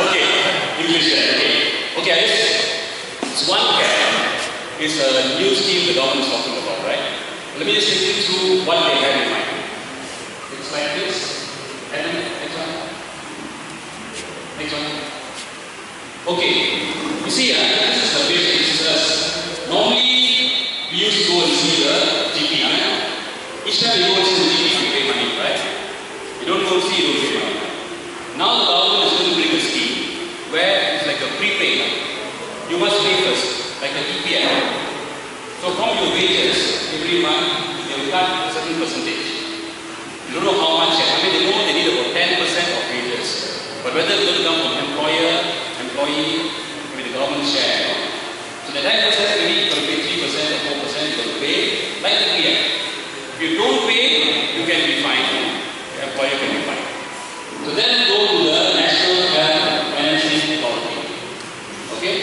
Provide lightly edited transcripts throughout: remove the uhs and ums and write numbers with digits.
Okay, English then. Okay, it's one camp. It's a new scheme the government is talking about, right? Let me just take you through what they have in mind. It's like this. And then next one. Next one. Okay, you see, this is the basic. Normally, we used to go and see the GP. Each time you go and see the GP, you pay money, right? You don't go and see, you don't pay money. Now the government is going to bring a scheme where it's like a prepaid. You must pay first, like an EPF. So from your wages, every month, they will cut a certain percentage. You don't know how much yet. They know they need about 10% of wages. But whether it's going to come from employer, employee, maybe the government share. So the 10% maybe you're going to pay 3% or 4%, you're going to pay like the EPF. If you don't pay, you can be fined. Your employer can be fined. So then go to the National Health Financing Authority. Okay?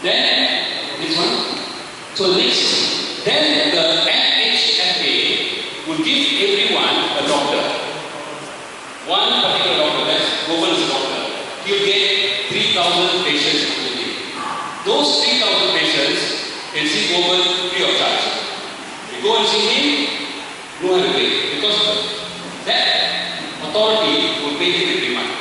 Then, this one. So next, then the NHFA will give everyone a doctor. One particular doctor, that's Govin's doctor. He'll get 3,000 patients easily. Those 3,000 patients can see Govin free of charge. You go and see him, no have to pay. Because that authority will pay him every month,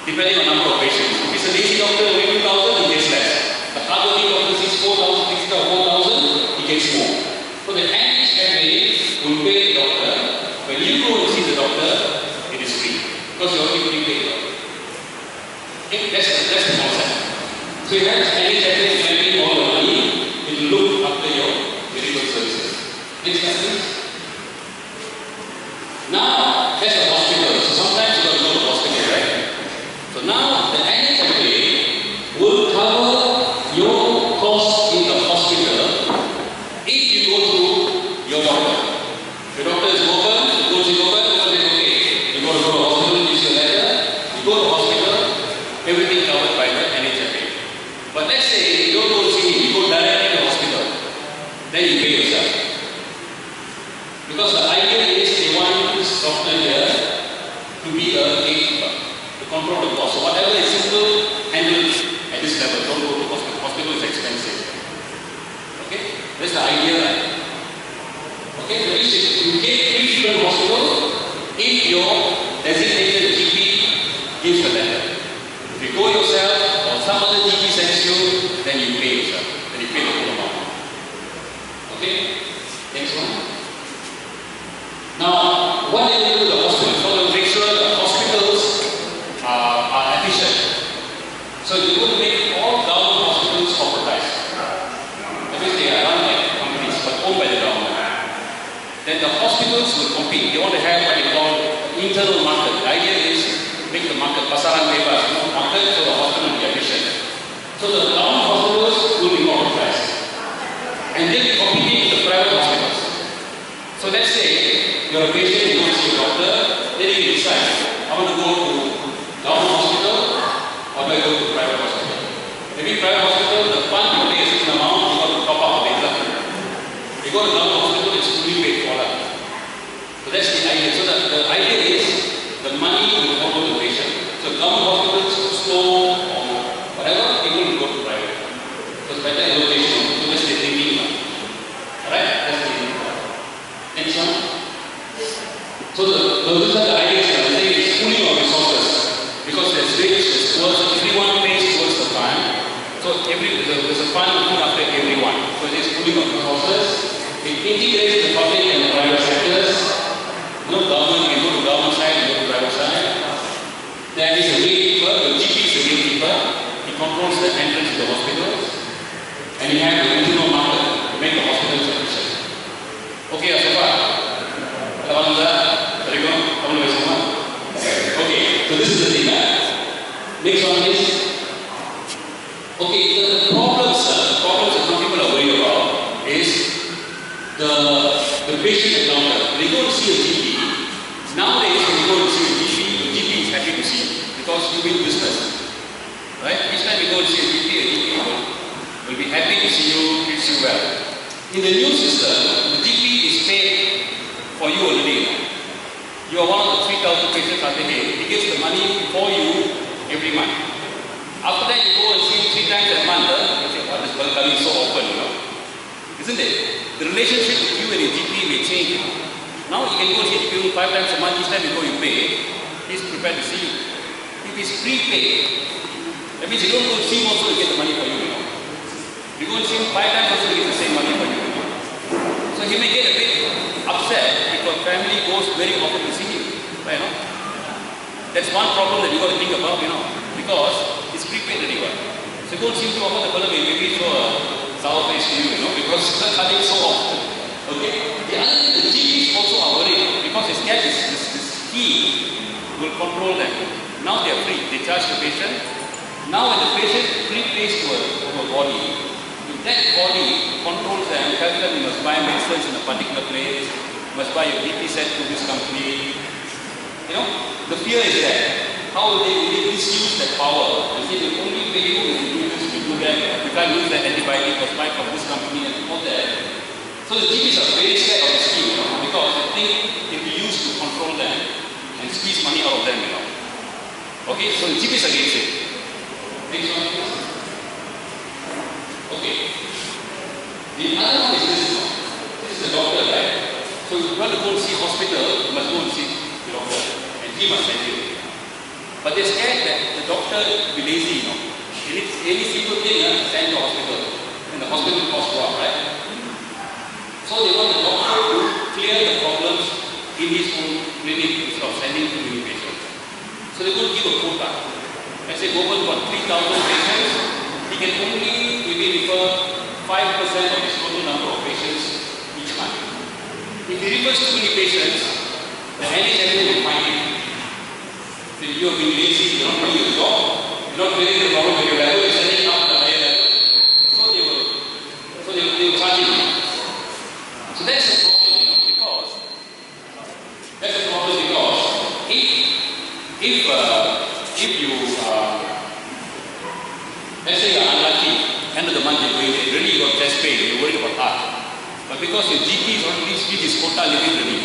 depending on number of patients. If it's a lazy doctor, only 2,000, he gets less. The hardworking doctor sees 4,000, extra 4,000, he gets more. So the NHFA will pay the doctor. When you go and see the doctor, it is free. Because you already prepaid the doctor. Okay, that's the concept. So you have NHFA spending all the money, it will look after your medical services. Next slide, please. Now, that's a hospital. So sometimes you got to go to the hospital, right? So now, the NHFA will cover your cost in the hospital if you go through your doctor. Your doctor is open, you go to your doctor, okay. You go to the hospital, use your letter, you go to the hospital, everything covered by the NHFA. But let's say you don't go to see him, you go directly to the hospital, then you pay yourself. Because the idea is they want this doctor here to be a gatekeeper, to control the cost. So whatever is simple, handle at this level. Don't go to the hospital. Hospital is expensive. Okay? That's the idea, right? Okay? So you get 3 different hospitals if your designated GP gives the letter. If you go yourself or some other GP sends you, then you pay yourself. Then you pay the full amount. Okay? Next one. Now, what they do to the hospitals? So they make sure the hospitals are efficient. So they would make all government hospitals corporatized. That means they are run by companies but owned by the government. Then the hospitals will compete. They want to have what they call internal market. The idea is make the market pasaran bebas, market so the hospital will be efficient. So the government hospitals will be corporatized. And they'll be competing with the private hospitals. So let's say you're a patient, you go to see a doctor, then you can decide, I want to go to government hospital or do I go to private hospital? Maybe private hospital, the fund you pay a certain amount, you got to top up a bit. You go to government hospital, it's fully paid for that. So that's the idea. So the idea is the money will follow the patient. So government hospitals, slow or whatever, people will go to private. So it's better allocation. So that's the thinking. Alright? That's the thinking. Next one. So the all the 3,000 patients are there, he gets the money for you every month. After that, you go and see him 3 times a month. You say, what is coming so often, you know? Isn't it? The relationship with you and your GP may change. Now you can go and see GP 5 times a month. Each time you go, you pay. He's prepared to see you. If he's prepaid, that means you don't go and see him also, you get the money for you, you know? You go and see him 5 times also, you get the same money for you. So he may get a bit upset if a family goes very often to see him. You know? That's one problem that you got to think about, you know, because it's prepaid already. So you go and see him too often, the fellow may maybe show a sour face to you, you know, because he's not coming so often. Okay? The other thing, the GPs also are worried because his cat is this key will control them. Now they are free. They charge the patient. Now when the patient prepays to a body, if that body controls them, tells them you must buy medicines in a particular place, you must buy your BP set to this company. You know, the fear is there. How will they misuse that power? They say they only pay you if you do this, you do that. You can't use that antibiotic or buy from this company and all that. So the GPs are very scared of the scheme, you know, because they think it will be used to control them and squeeze money out of them, you know. Okay, so the GPs are against it. Next one, please. Okay. The other one is this one. This is the doctor, right? So if you want to go and see hospital, you must go and see the doctor. And he must send you. But they're scared that the doctor will be lazy, you know. Any simple thing, send to hospital. And the hospital costs go up, right? So they want the doctor to clear the problems in his own clinic instead of sending to new patients. So they're going to give a quota. Let's say Gopal got 3,000 patients, he can only maybe refer 5% of his total number of patients each month. If he refers too many patients, the NHS will find him. So you have been lazy, you're not doing your job, you're not clearing the problem at your level, you're sending up to the higher level. So they will charge him. So that's a problem, you know, because if you let's say you're unlucky, end of the month you're going there, really you got chest pain, you're worried about heart. But because your GP is already split his quota living already,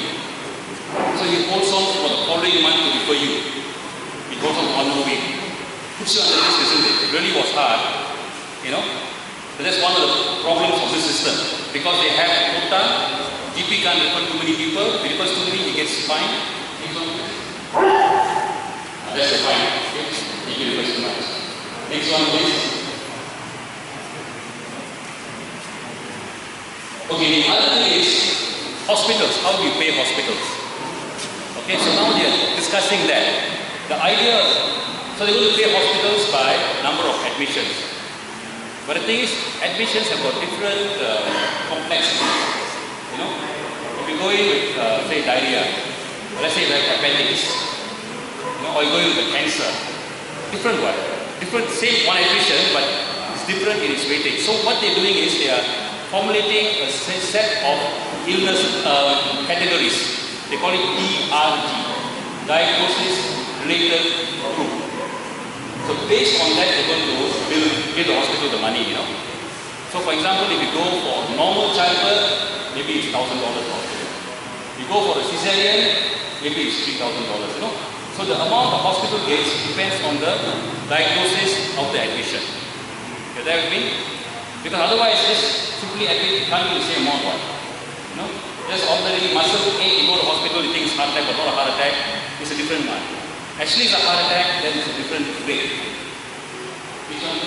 so he holds on for the following month to refer you. He holds on for 1 more week. Puts you under risk, isn't it? It really was hard, you know. So that's one of the problems of this system. Because they have quota, GP can't refer too many people. If he refers too many, he gets fined. That's the fine. Thank you very much. Next one, please. Okay, the other thing is hospitals. How do you pay hospitals? Okay, so now they are discussing that. The idea, so they're going to pay hospitals by number of admissions. But the thing is, admissions have got different complexities. You know, if you go in with, say, diarrhea, let's say you have appendix, you know, or you go in with cancer, different one. Different, same one admission, but it's different in its weightage. So what they're doing is they are formulating a set of illness categories. They call it DRG, Diagnosis Related Group. So based on that, they're going to give the hospital the money, you know. So for example, if you go for normal childbirth, maybe it's $1,000 hospital. You go for a cesarean, maybe it's $3,000, you know. So the amount the hospital gets depends on the diagnosis of the admission. You're there with me? Because otherwise, just simply admit, can't be the same amount, right? You know, just ordinary muscle ache, you go to hospital, you think it's heart attack, but not a heart attack, it's a different one. Actually, it's a heart attack, then it's a different rate. Which one?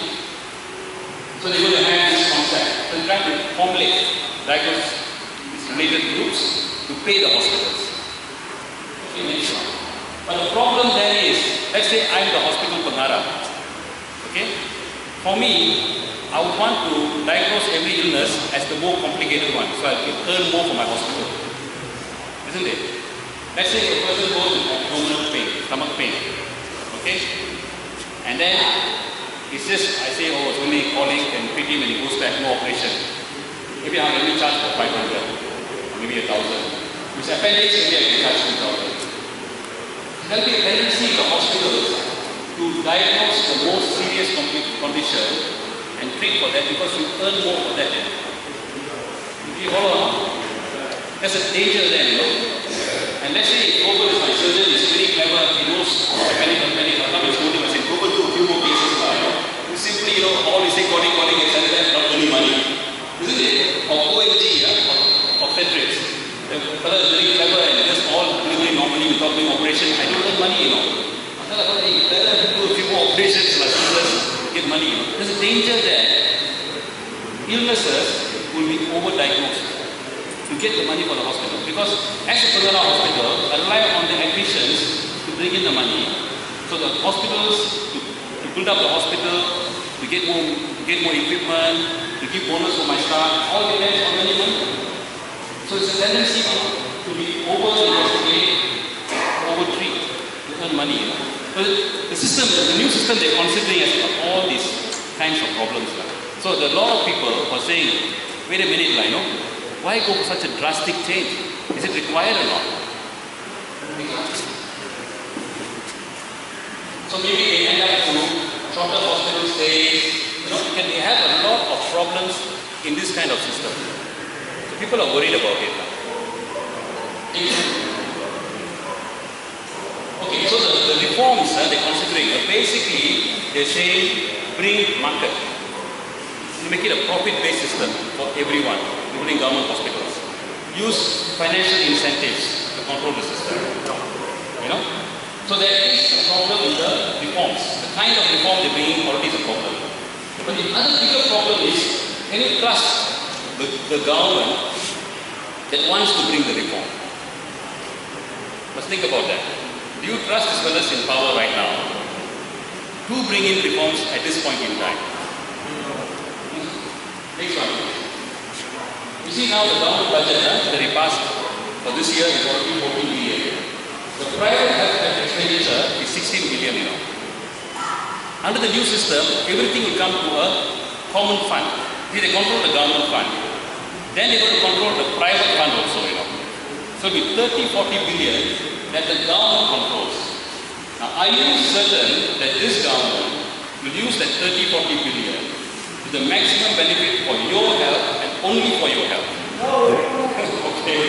So they're going to have this concept. So they're trying to formulate diagnosis related groups to pay the hospitals. Okay, next one. But the problem then is, let's say I'm the hospital Pengara. Okay? For me, I would want to diagnose every illness as the more complicated one, so I can earn more for my hospital. Isn't it? Let's say a person goes with abdominal pain, stomach pain. Okay? And then it's just, I say, oh, it's only colleague can treat him and he goes to have no operation. Maybe I'll only charge for 500, or maybe 1,000. If it's appendix, maybe I can charge 2,000. There will be a tendency in the hospitals to diagnose the most serious condition and treat for that because you earn more for that. If you follow on, there's a danger there, you know. And let's say if Gopal is my surgeon, he money, you know. Let them do a few more operations, get money, you know. There's a danger that illnesses will be overdiagnosed to get the money for the hospital. Because as a Pagana hospital, rely on the admissions to bring in the money. So the hospitals, to build up the hospital, to get more equipment, to give bonus for my staff, all depends on money. So it's a tendency to be over-investigate, over-treat, to earn money. You know? So the system, the new system they're considering has all these kinds of problems. So a lot of people are saying, wait a minute, you know, why go for such a drastic change? Is it required or not? So maybe they end up to shorter hospital stays. You know, they have a lot of problems in this kind of system. So people are worried about it. Okay, so the reforms they're considering, basically they're saying bring market. Make it a profit-based system for everyone, including government hospitals. Use financial incentives to control the system. You know? So there is a problem with the reforms. The kind of reform they're bringing already is a problem. But the other bigger problem is, can you trust the government that wants to bring the reform? Let's think about that. Do you trust these fellows in power right now to bring in reforms at this point in time? Next one. You see now the government budget that they passed for this year is already 14 billion. The private health expenditure is 16 billion, you know. Under the new system, everything will come to a common fund. See, they control the government fund. Then they're going to control the private fund also, you know. So it will be 30-40 billion that the government controls. Now, are you certain that this government will use that 30-40 billion to the maximum benefit for your health and only for your health? Okay.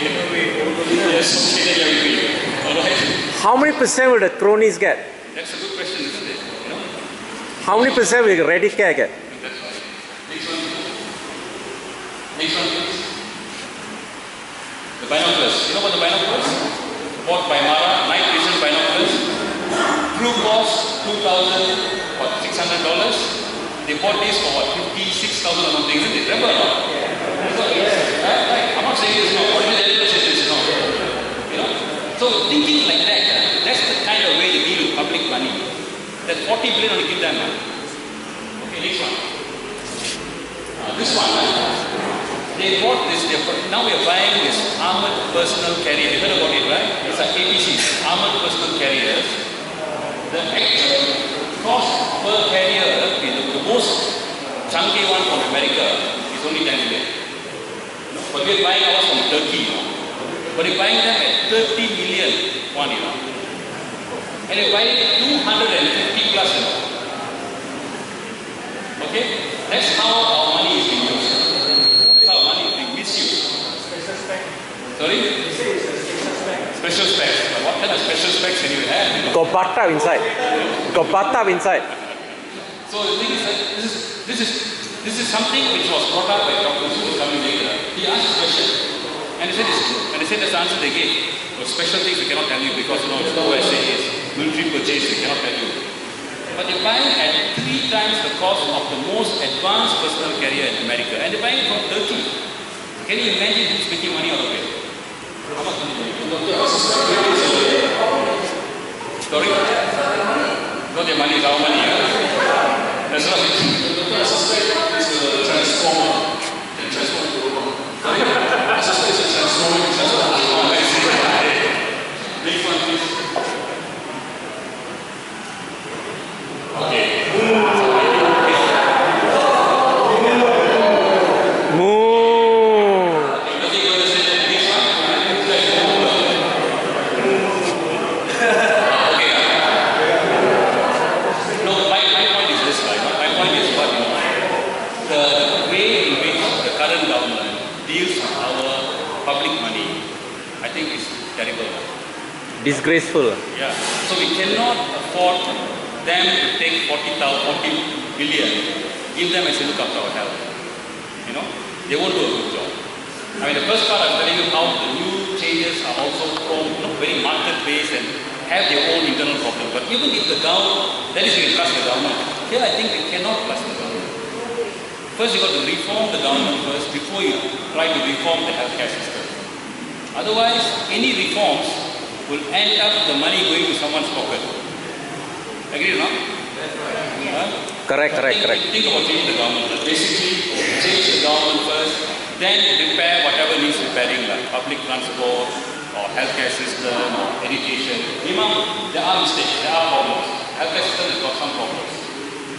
Yes, okay, then you agree. All right. How many percent will the cronies get? That's a good question, isn't it? You know? How many percent will the Reddish Care get? That's right. Next one. Next one, please. The binoculars. You know about the binoculars? Bought by Mara, night vision binoculars. True cost $2,600. They bought this for what, 56,000 or something, isn't it? Remember or not? Right. I'm not saying this now. What did the say this now? You know? So thinking like that, that's the kind of way you deal with public money. That 40 billion only give them. Okay, next one. This one, they bought this, now we are buying this armored personal carrier. You heard about it, right? It's like APCs, armored personal carriers. The actual cost per carrier, the most chunky one from America, is only 10 million. But we are buying ours from Turkey, you know. But we're buying them at 30 million one, you know. And we're buying 250 plus, you know. Okay? That's how our money is being used. That's how money is being misused. Sorry? Special specs. But what kind of special specs can you have? You know? Got bathtub inside. Got bathtub inside. So the thing is that this is something which was brought up by Dr. Su coming later. He asked a question. And he said this, and they said that's the answer they gave. But special things we cannot tell you because you know it's OSA, it's military purchase, we cannot tell you. But they're buying at 3 times the cost of the most advanced personal carrier in America. And they're buying it from Turkey. Can you imagine who's making money out of it? How much money? Sorry? Not their money, it's our money. That's right. I suspect it's a transformer. Transformer to Roma. I suspect it's a transformer. Next one, please. Okay. Disgraceful. Yeah. So we cannot afford them to take 40 billion, give them and say, look after our health. You know, they won't do a good job. I mean, the first part I'm telling you how the new changes are also from very market-based and have their own internal internal problem. But even if the government, that is you can trust the government. Here I think we cannot trust the government. First you got to reform the government first before you try to reform the healthcare system. Otherwise, any reforms will end up the money going to someone's pocket. Agree or not? Correct. Think about changing the government. Basically, change the government first, then repair whatever needs repairing, like public transport, or healthcare system, or education. Remember, there are mistakes, there are problems. Healthcare system has got some problems.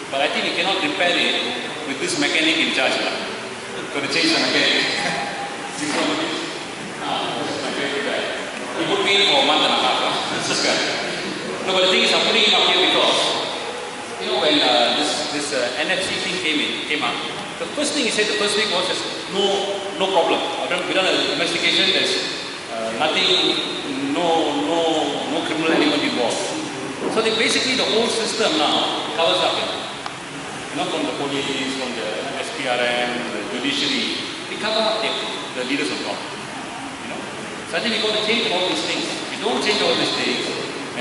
But I think we cannot repair it with this mechanic in charge. Got to change the mechanic. You know what I mean? This is my favorite guy. He put me in for a month and a half. This guy. No, but the thing is, I'm putting him up here because, you know, when this NFC thing came up, the first thing he said the first week was just, no problem. We done an investigation, there's nothing, no criminal element involved. So they basically, the whole system now covers up. Not from the police, from the SPRM, the judiciary, we cover up the leaders of God. You know? So I think we got to change all these things. If we don't change all these things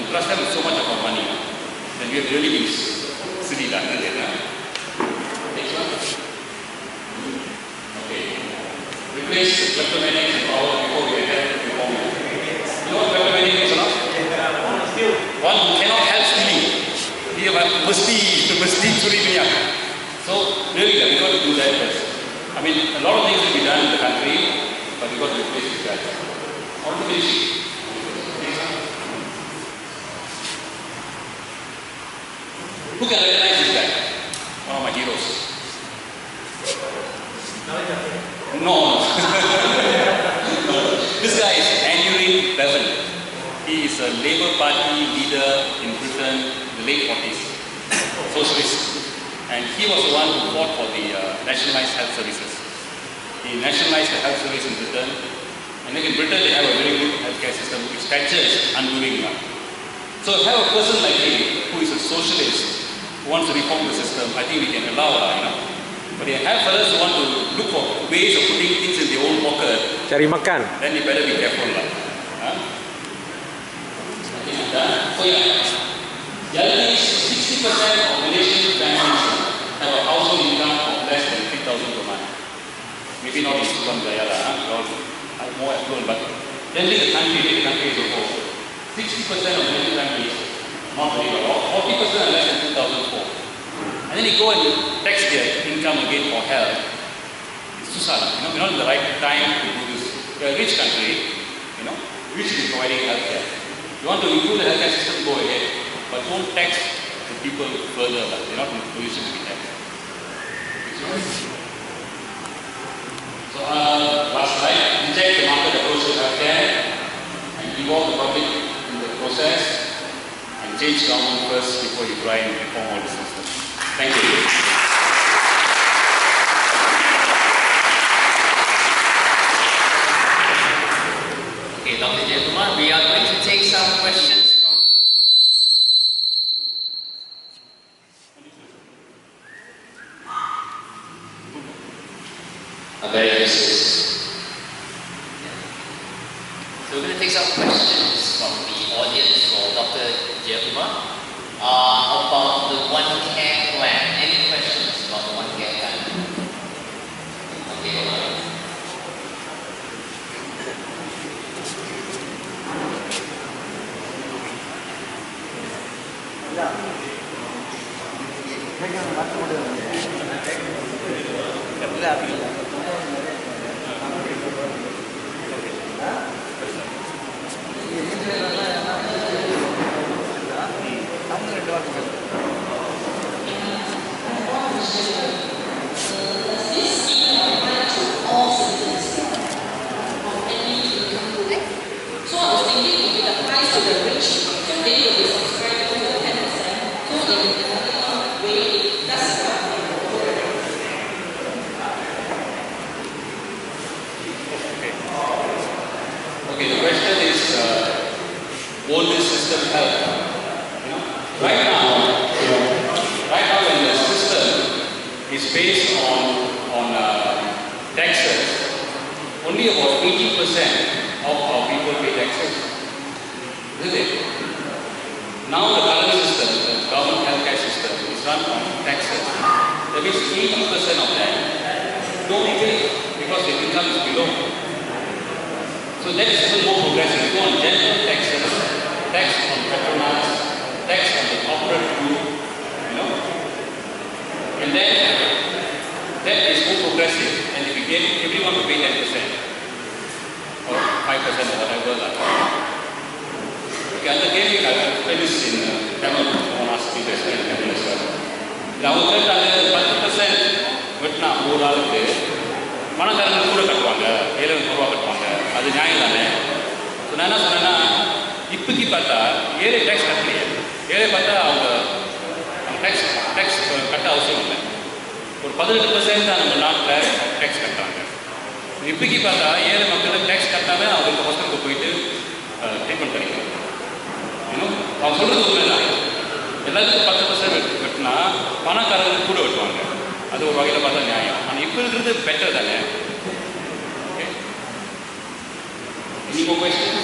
and trust them with so much of our money, then we have really been silly done. Next one. Okay. Replace the kleptomaniacs in power before we have reform. You know what kleptomaniac is or not? One who cannot help stealing. Dia mesti curi minyak. So really, we got to do that first. I mean, a lot of things will be done in the country, but we got to replace this guy. How to finish? Who can recognize this guy? One of my heroes. No. This guy is Andrew Bevan. He is a Labour Party leader in Britain in the late 40s, socialist. And he was the one who fought for the nationalized health services. He nationalized the health service in Britain. And then in Britain they have a very good healthcare system which catches undoing now. So if you have a person like him who is a socialist who wants to reform the system, I think we can allow that, you know. But if you have fellas who want to look for ways of putting things in their own pocket, Cari makan. then you better be careful. So yeah, the other thing is 60% of Malaysian families have a household income of less than 3,000 per month. Maybe not in Subang Jaya, more affluent, but then the country as a whole. 60% of Malaysian families, not very well, 40% are less than 2,004. And then you go and tax their income again for health. It's too sad. You know, we're not in the right time to do this. We're a rich country, you know, we should be providing health care. You want to improve the healthcare system, go ahead, but don't tax the people further. They're not in a position to be taxed. So, last slide, inject the market approach to healthcare and involve the public in the process and change government first before you try and reform all the system. Thank you. Okay, Dr. Jayakumar, we are going to take some questions from... So we're going to take some questions from the audience for Dr. Jayakumar about the One Care plan. Any questions about the One Care plan? Okay. Okay, the question is, will this system help? You know, right now when the system is based on taxes, only about 80% of our people pay taxes. Isn't it? Now the current system, the government healthcare system, is run on taxes. That means 80% of them don't pay because their income is below. So that is even more progressive. You go on general taxes, tax on petronas, tax on the corporate group, you know, and then that is more progressive. And if you get everyone to pay 10% or 5% or whatever, okay, and again I will explain this in Tamil. One asked me to explain in Tamil as well. அவங்க கேட்டாங்க 10% வெட்டினா ஒரு ஆளுக்கு பணக்காரங்க கூட கட்டுவாங்க, 700 ரூபா கட்டுவாங்க, அது நியாயம் தானே. ஸோ நான் என்ன சொன்னேன்னா, இப்போக்கி பார்த்தா ஏழை டேக்ஸ் கட்டலையே, ஏழை பார்த்தா அவங்க டேக்ஸ் கட்ட அவசியம் இல்லை. ஒரு 18% தான் நம்ம நாட்டில் டேக்ஸ் கட்டுறாங்க. இப்போக்கி பார்த்தா ஏழை மக்களுக்கு டேக்ஸ் கட்டாமல் அவங்களுக்கு ஹாஸ்பிட்டலுக்கு போயிட்டு ட்ரீட்மெண்ட் கிடைக்கும். இன்னும் அவங்க சொல்கிறது உண்மை தான். எல்லாத்துக்கும் 10% வெட்டினா பணக்காரங்களுக்கு கூட வெட்டுவாங்க, அது ஒரு வகையில் பார்த்தா நியாயம். ஆனால் இப்போ இருக்கிறது பெட்டர் தானே. Okay, any more questions?